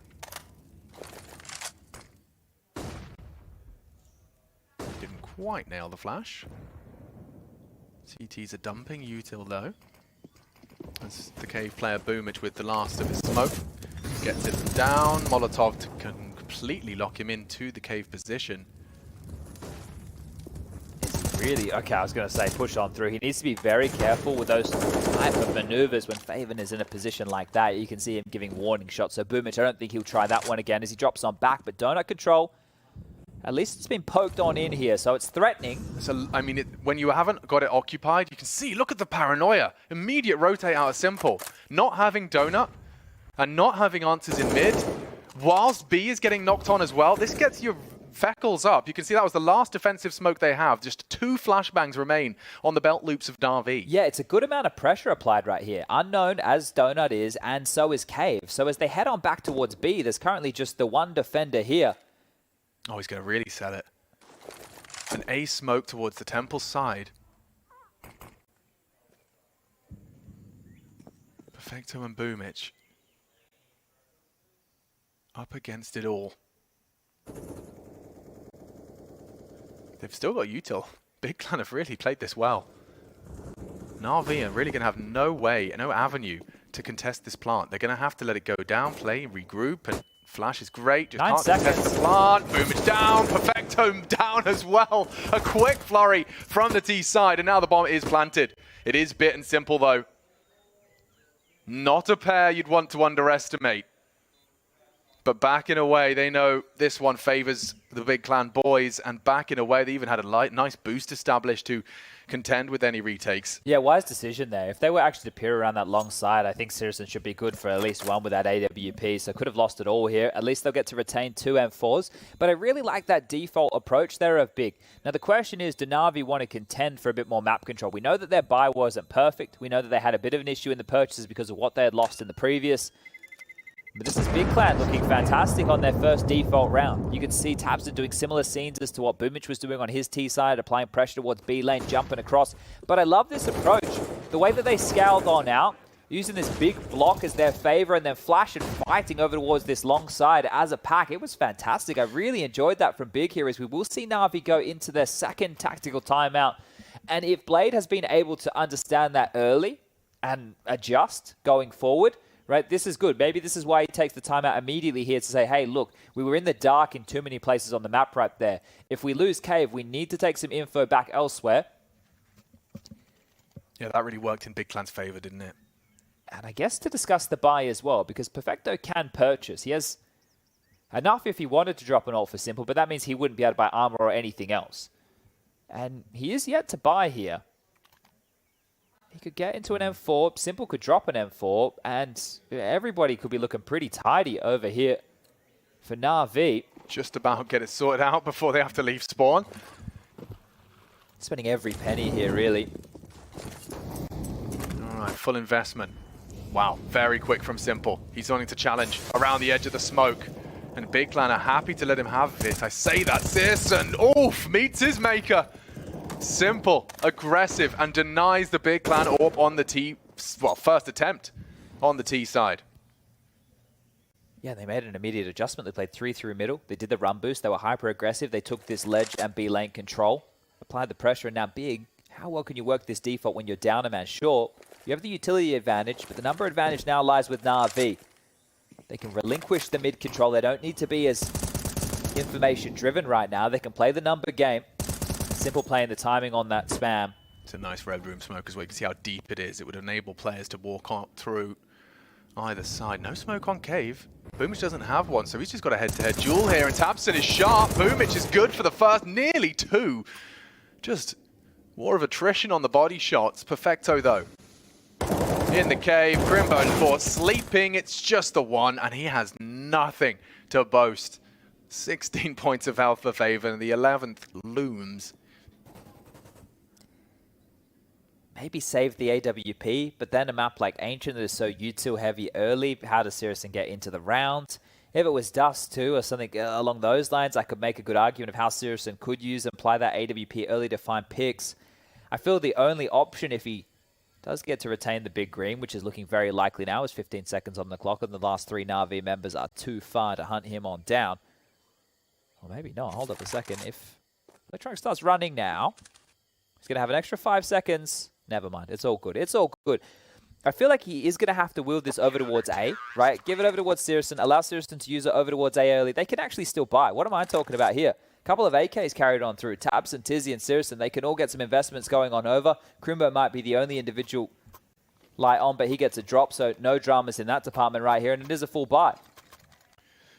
Didn't quite nail the flash. CTs are dumping util though. As the cave player Boomich with the last of his smoke. Gets it down. Molotov can completely lock him into the cave position. Really, okay, I was going to say push on through. He needs to be very careful with those type of maneuvers when Faven is in a position like that. You can see him giving warning shots. So Boomich, I don't think he'll try that one again as he drops on back. But donut control, at least it's been poked on in here, so it's threatening. So, I mean, when you haven't got it occupied, you can see, look at the paranoia. Immediate rotate out of Simple. Not having donut and not having answers in mid, whilst B is getting knocked on as well. This gets your Feckles up. You can see that was the last defensive smoke they have. Just 2 flashbangs remain on the belt loops of Na'Vi. Yeah, it's a good amount of pressure applied right here. Unknown as Donut is, and so is Cave. So as they head on back towards B, there's currently just the one defender here. Oh, he's going to really sell it. An A smoke towards the temple side. Perfecto and Boomich up against it all. They've still got util. Big Clan have really played this well. Na'Vi are really going to have no way, no avenue to contest this plant. They're going to have to let it go down, play, regroup, and Flash is great. Just 9 can't seconds. contest the plant. Boomich down. Perfecto down as well. A quick flurry from the T side, and now the bomb is planted. It is Bit and Simple, though. Not a pair you'd want to underestimate. But backing away, they know this one favors the Big Clan boys, and backing away, they even had a nice boost established to contend with any retakes. Yeah, wise decision there. If they were actually to peer around that long side, I think Sirison should be good for at least one with that AWP, so could have lost it all here. At least they'll get to retain 2 M4s, but I really like that default approach there of Big. Now the question is, do Na'Vi want to contend for a bit more map control? We know that their buy wasn't perfect. We know that they had a bit of an issue in the purchases because of what they had lost in the previous. But this is Big Clan looking fantastic on their first default round. You can see tabseN doing similar scenes as to what Boomich was doing on his T side, applying pressure towards B lane, jumping across. But I love this approach. The way that they scaled on out, using this big block as their favor and then Flash and fighting over towards this long side as a pack. It was fantastic. I really enjoyed that from Big here, as we will see Na'Vi go into their second tactical timeout. And if Blade has been able to understand that early and adjust going forward, right, this is good. Maybe this is why he takes the timeout immediately here to say, hey, look, we were in the dark in too many places on the map right there. If we lose Cave, we need to take some info back elsewhere. Yeah, that really worked in Big Clan's favor, didn't it? And I guess to discuss the buy as well, because Perfecto can purchase. He has enough if he wanted to drop an ult for Simple, but that means he wouldn't be able to buy armor or anything else. And he is yet to buy here. He could get into an M4, Simple could drop an M4, and everybody could be looking pretty tidy over here for Na'Vi. Just about get it sorted out before they have to leave spawn. Spending every penny here, really. All right, full investment. Wow, very quick from Simple. He's wanting to challenge around the edge of the smoke. And Big Clan are happy to let him have it. I say that, Sirison, oof, meets his maker. Simple, aggressive, and denies the Big Clan AWP on the T, well, first attempt on the T side. Yeah, they made an immediate adjustment. They played 3 through middle. They did the run boost. They were hyper aggressive. They took this ledge and B lane control, applied the pressure, and now Big, how well can you work this default when you're down a man short? You have the utility advantage, but the number advantage now lies with Na'Vi. They can relinquish the mid control. They don't need to be as information driven right now. They can play the number game. Simple playing the timing on that spam. It's a nice red room smoke as well. You can see how deep it is. It would enable players to walk on through either side. No smoke on Cave. Boomich doesn't have one, so he's just got a head-to-head duel here, and tabseN is sharp. Boomich is good for the first, nearly 2. Just war of attrition on the body shots. Perfecto, though. In the cave, Crimbo and Fort sleeping. It's just the 1, and he has nothing to boast. 16 points of health for Favor, and the 11th looms. Maybe save the AWP, but then a map like Ancient that is so util heavy early, how does Sirison get into the round? If it was Dust too, or something along those lines, I could make a good argument of how Sirison could use and apply that AWP early to find picks. I feel the only option, if he does get to retain the big green, which is looking very likely now, is 15 seconds on the clock, and the last 3 Na'Vi members are too far to hunt him on down. Or maybe not. Hold up a second. If Electronic starts running now, he's going to have an extra 5 seconds. Never mind. It's all good. It's all good. I feel like he is going to have to wield this over towards A, right? Give it over towards Sirison. Allow Sirison to use it over towards A early. They can actually still buy. What am I talking about here? A couple of AKs carried on through. tabseN, Tizzy, and Sirison. They can all get some investments going on over. Crimbo might be the only individual light on, but he gets a drop, so no dramas in that department right here, and it is a full buy.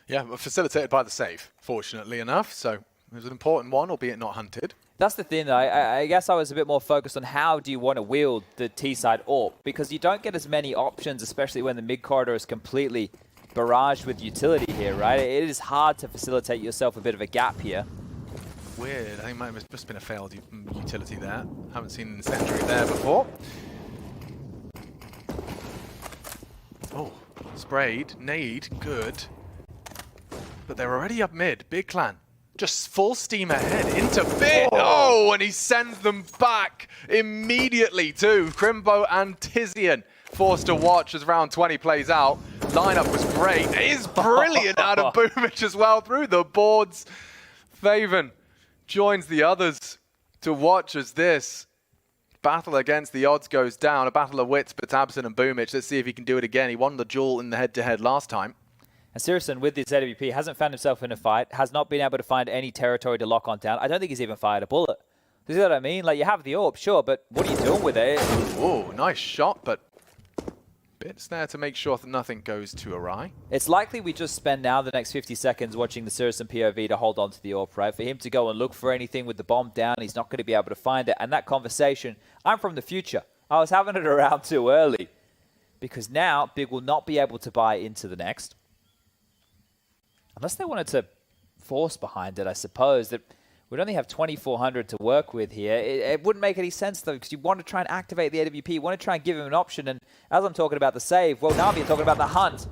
Yeah, facilitated by the save, fortunately enough. So it was an important one, albeit not hunted. That's the thing, though. I guess I was a bit more focused on how do you want to wield the T-side AWP, because you don't get as many options, especially when the mid corridor is completely barraged with utility here, right? It is hard to facilitate yourself a bit of a gap here. Weird. I think it must have been a failed utility there. Haven't seen an incendiary there before. Oh, sprayed. Nade. Good. But they're already up mid. Big Clan. Just full steam ahead into mid. Oh, and he sends them back immediately too. Crimbo and Tizian forced to watch as round 20 plays out. Lineup was great. It is brilliant out of Boomich as well through the boards. Faven joins the others to watch as this battle against the odds goes down. A battle of wits for tabseN and Boomich. Let's see if he can do it again. He won the duel in the head-to-head last time. And Sirison, with this AWP, hasn't found himself in a fight, has not been able to find any territory to lock on down. I don't think he's even fired a bullet. You see what I mean? Like, you have the AWP, sure, but what are you doing with it? Oh, nice shot, but Bits there to make sure that nothing goes too awry. It's likely we just spend now the next 50 seconds watching the Sirison POV to hold on to the AWP, right? For him to go and look for anything with the bomb down, he's not going to be able to find it. And that conversation, I'm from the future. I was having it around too early. Because now, Big will not be able to buy into the next. Unless they wanted to force behind it, I suppose. That we'd only have 2,400 to work with here. It wouldn't make any sense, though, because you want to try and activate the AWP. You want to try and give him an option. And as I'm talking about the save, well, Na'Vi are talking about the hunt.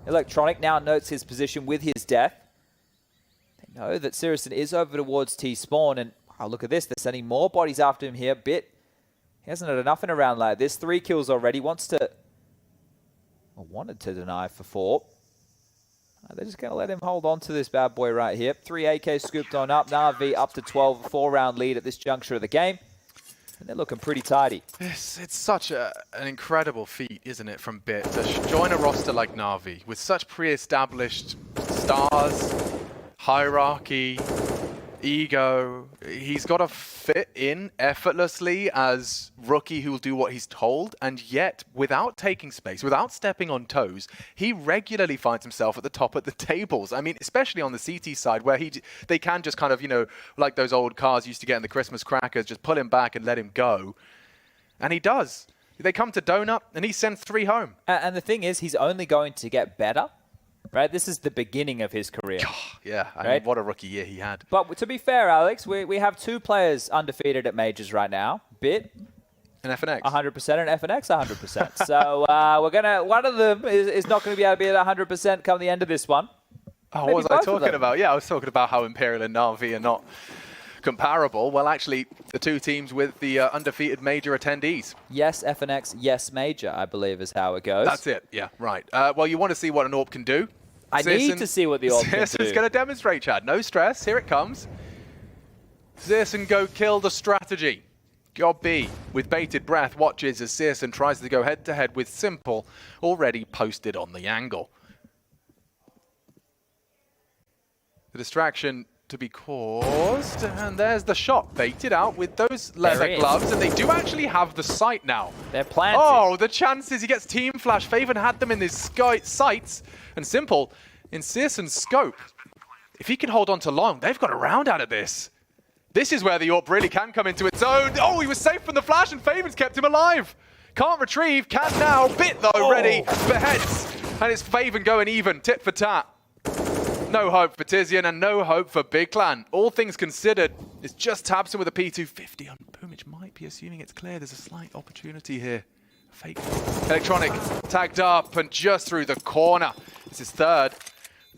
Electronic now notes his position with his death. They know that Sirison is over towards T-spawn. And oh, look at this. They're sending more bodies after him here. Bit, he hasn't had enough in a round like this. 3 kills already. Wanted to deny for 4. They're just going to let him hold on to this bad boy right here. 3 AK scooped on up. Na'Vi up to 12, 4-round lead at this juncture of the game. And they're looking pretty tidy. It's such an incredible feat, isn't it, from Bit to join a roster like Na'Vi with such pre-established stars, hierarchy, ego. He's got to fit in effortlessly as rookie who will do what he's told, and yet without taking space, without stepping on toes, he regularly finds himself at the top of the tables. I mean, especially on the CT side where they can just kind of, you know, like those old cars used to get in the Christmas crackers, just pull him back and let him go. And he does. They come to Donut and he sends 3 home. And the thing is, he's only going to get better. Right, this is the beginning of his career. Yeah, I right? mean, what a rookie year he had. But to be fair, Alex, we have 2 players undefeated at majors right now. Bit and FNX 100% and FNX 100%. So one of them is not going to be able to be at 100% come the end of this one. Oh, what was I talking about? Yeah, I was talking about how Imperial and Na'Vi are not comparable. Well, actually, the 2 teams with the undefeated major attendees. Yes, FNX, yes, major, I believe is how it goes. That's it, yeah, right. Well, you want to see what an AWP can do. I need to see what the AWP can do. Zerson's going to demonstrate, Chad. No stress, here it comes. Zerson go kill the strategy. Job B, with bated breath, watches as Zerson tries to go head-to-head with Simple, already posted on the angle. The distraction to be caused, and there's the shot baited out with those leather gloves, and they do actually have the sight now. They're planted. Oh, the chances, he gets team flash. Faven had them in his sights, and Simple in Searson's scope. If he can hold on to long, they've got a round out of this. This is where the AWP really can come into its own. Oh, he was safe from the flash, and Faven's kept him alive. Can't retrieve, can now. Bit though, ready, beheads, and it's Faven going even, tit for tat. No hope for Tizian and no hope for Big Clan. All things considered, it's just Tabson with a P250 on Boomich. Might be assuming it's clear. There's a slight opportunity here. Fake. Electronic tagged up and just through the corner. It's his 3rd.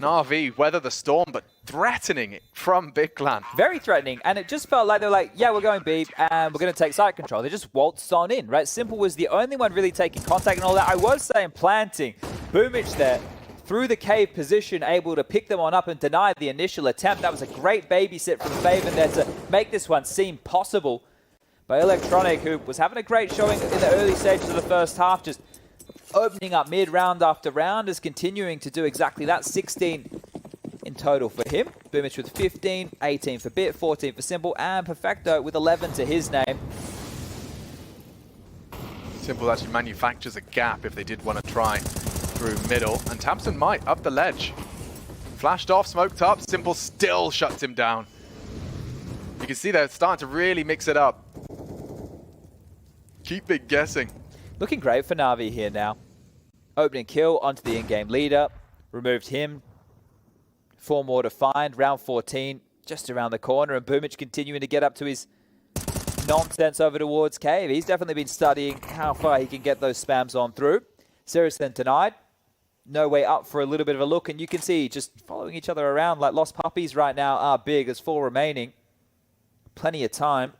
Na'Vi weather the storm, but threatening it from Big Clan. Very threatening, and it just felt like they were like, yeah, we're going B, and we're going to take site control. They just waltzed on in, right? Simple was the only one really taking contact and all that. I was saying planting. Boomich there. Through the cave position, able to pick them on up and deny the initial attempt. That was a great babysit from Faven there to make this one seem possible. But Electronic, who was having a great showing in the early stages of the first half, just opening up mid-round after round, is continuing to do exactly that. 16 in total for him. Boomich with 15, 18 for Bit, 14 for Simple, and Perfecto with 11 to his name. Simple actually manufactures a gap if they did want to try through middle, and Tabson might up the ledge. Flashed off, smoked up, Simple still shuts him down. You can see they're starting to really mix it up. Keep Big guessing. Looking great for Na'Vi here now. Opening kill onto the in-game leader. Removed him. 4 more to find. Round 14 just around the corner, and Boomich continuing to get up to his nonsense over towards Cave. He's definitely been studying how far he can get those spams on through. Sirius then denied. No way up for a little bit of a look, and you can see just following each other around like lost puppies right now are Big. There's 4 remaining. Plenty of time.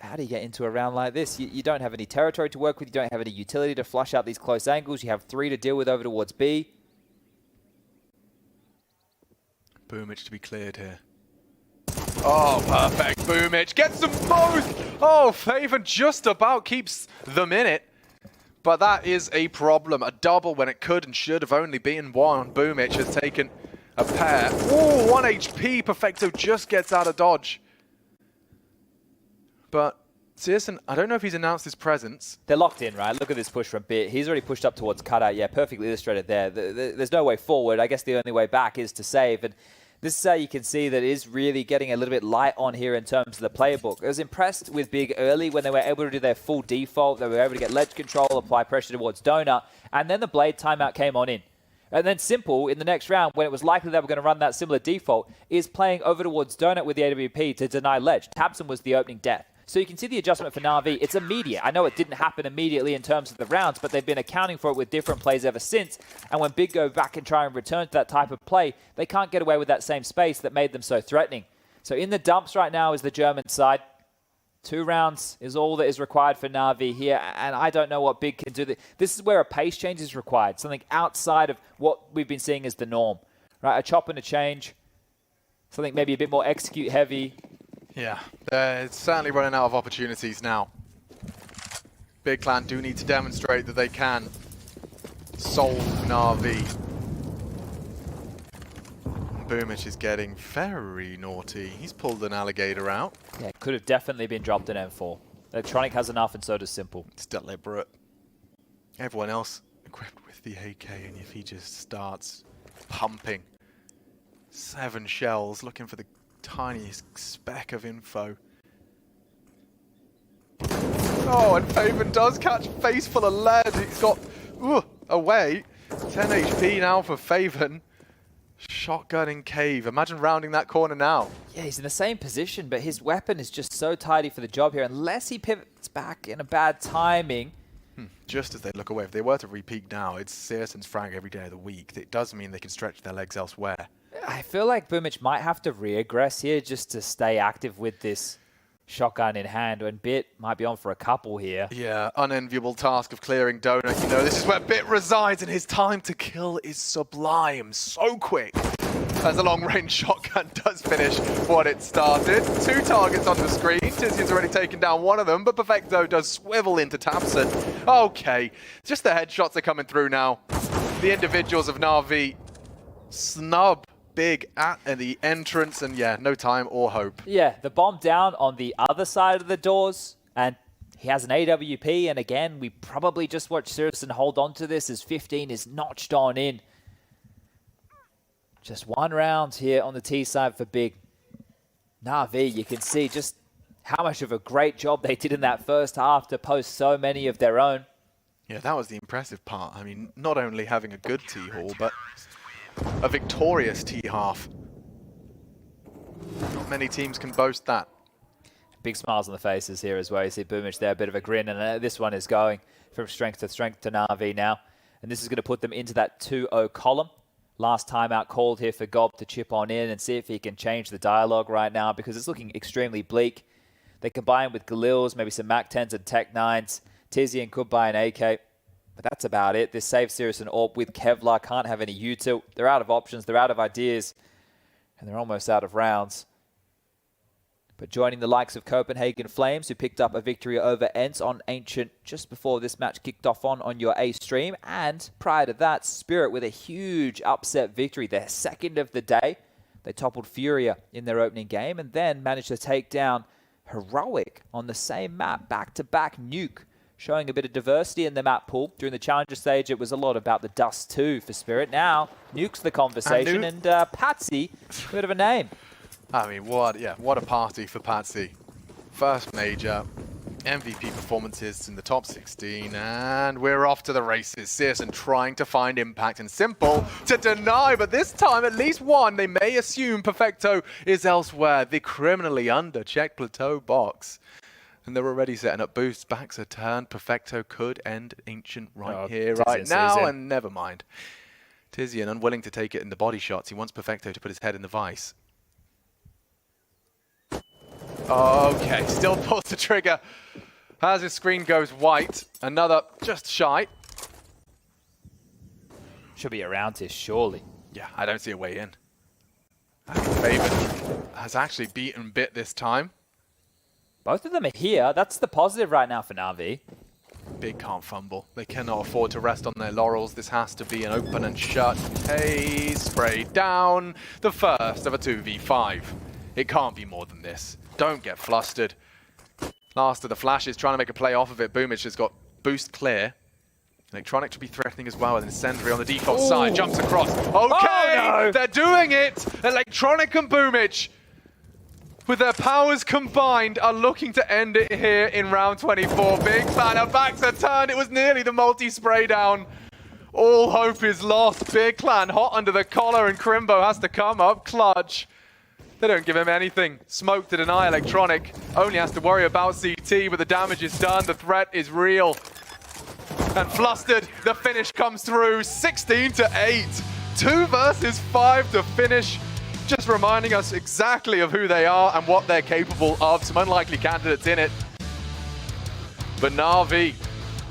How do you get into a round like this? You don't have any territory to work with. You don't have any utility to flush out these close angles. You have 3 to deal with over towards B. Boomich to be cleared here. Oh, perfect. Boomich gets them both. Oh, Faven just about keeps them in it. But that is a problem. A double when it could and should have only been 1. Boomich has taken a pair. Oh, 1 HP. Perfecto just gets out of dodge. But Searson, I don't know if he's announced his presence. They're locked in, right? Look at this push from Bit. He's already pushed up towards cutout. Yeah, perfectly illustrated there. There's no way forward. I guess the only way back is to save. And this is how you can see that it is really getting a little bit light on here in terms of the playbook. I was impressed with Big early when they were able to do their full default. They were able to get ledge control, apply pressure towards Donut, and then the Blade timeout came on in. And then Simple, in the next round, when it was likely they were going to run that similar default, is playing over towards Donut with the AWP to deny ledge. Tabson was the opening death. So you can see the adjustment for Na'Vi. It's immediate. I know it didn't happen immediately in terms of the rounds, but they've been accounting for it with different plays ever since. And when Big go back and try and return to that type of play, they can't get away with that same space that made them so threatening. So in the dumps right now is the German side. 2 rounds is all that is required for Na'Vi here, and I don't know what Big can do. This is where a pace change is required, something outside of what we've been seeing as the norm. Right, a chop and a change, something maybe a bit more execute heavy. Yeah, they're certainly running out of opportunities now. Big Clan do need to demonstrate that they can solve Na'Vi. Boomich is getting very naughty. He's pulled an alligator out. Yeah, could have definitely been dropped in M4. Electronic has enough, and so does Simple. It's deliberate. Everyone else equipped with the AK, and if he just starts pumping 7 shells, looking for the tiniest speck of info. Oh, and Faven does catch a face full of lead. He's got away. 10 HP now for Faven. Shotgun in cave. Imagine rounding that corner now. Yeah, he's in the same position, but his weapon is just so tidy for the job here. Unless he pivots back in a bad timing. Just as they look away, if they were to re-peak now, it's Searson's frag every day of the week. It does mean they can stretch their legs elsewhere. I feel like Boomich might have to re-aggress here just to stay active with this shotgun in hand, and Bit might be on for a couple here. Yeah, unenviable task of clearing Donut. You know, this is where Bit resides, and his time to kill is sublime. So quick. As the long-range shotgun does finish what it started. 2 targets on the screen. Tizian's already taken down one of them, but Perfecto does swivel into Tabson. Okay, just the headshots are coming through now. The individuals of Na'Vi snub Big at the entrance, and yeah, no time or hope. Yeah, the bomb down on the other side of the doors, and he has an AWP, and again, we probably just watched Searson hold on to this as 15 is notched on in. Just 1 round here on the T side for Big. Na'Vi, you can see just how much of a great job they did in that first half to post so many of their own. Yeah, that was the impressive part. I mean, not only having a good T-haul, but a victorious T-half. Not many teams can boast that. Big smiles on the faces here as well. You see Boomich there, a bit of a grin, and this one is going from strength to Na'Vi now. And this is going to put them into that 2-0 column. Last timeout called here for Gob to chip on in and see if he can change the dialogue right now, because it's looking extremely bleak. They combine with Galils, maybe some MAC-10s and Tech-9s. Tizian could buy an AK. But that's about it. This saves Sirius and Orb with Kevlar. Can't have any util. They're out of options. They're out of ideas. And they're almost out of rounds. But joining the likes of Copenhagen Flames, who picked up a victory over Ents on Ancient just before this match kicked off on your A stream. And prior to that, Spirit with a huge upset victory. Their second of the day. They toppled Furia in their opening game and then managed to take down Heroic on the same map. Back-to-back nuke. Showing a bit of diversity in the map pool. During the challenger stage, it was a lot about the dust too for Spirit. Now, Nuke's the conversation, and Patsy, a bit of a name. I mean, what a party for Patsy. First major, MVP performances in the top 16, and we're off to the races. Searson trying to find impact, and Simple to deny, but this time at least one. They may assume Perfecto is elsewhere. The criminally underchecked plateau box. And they're already setting up boosts. Backs are turned. Perfecto could end Ancient here, right now, and never mind. Tizian unwilling to take it in the body shots. He wants Perfecto to put his head in the vice. Okay, still pulls the trigger. As his screen goes white, another just shy. Should be around here, surely. Yeah, I don't see a way in. Faven has actually beaten Bit this time. Both of them are here. That's the positive right now for Na'Vi. Big can't fumble. They cannot afford to rest on their laurels. This has to be an open and shut case. Sprayed down. The first of a 2v5. It can't be more than this. Don't get flustered. Last of the flashes, trying to make a play off of it. Boomich has got boost clear. Electronic to be threatening as well, and Incendiary on the default side, jumps across. Okay, Oh, no. They're doing it! Electronic and Boomich, with their powers combined, are looking to end it here in round 24. Big Clan are back to turn. It was nearly the multi-spray down. All hope is lost. Big Clan hot under the collar, and Crimbo has to come up clutch. They don't give him anything. Smoke to deny Electronic. Only has to worry about CT, but the damage is done. The threat is real. And Flustered, the finish comes through. 16-8. 2 versus 5 to finish. Just reminding us exactly of who they are and what they're capable of. Some unlikely candidates in it. But Na'Vi,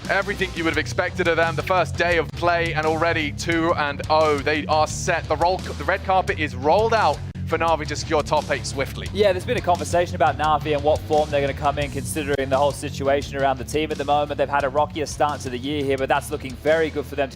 everything you would have expected of them. The first day of play and already 2-0. They are set. The red carpet is rolled out for Na'Vi to secure top 8 swiftly. Yeah, there's been a conversation about Na'Vi and what form they're going to come in, considering the whole situation around the team at the moment. They've had a rockier start to the year here, but that's looking very good for them to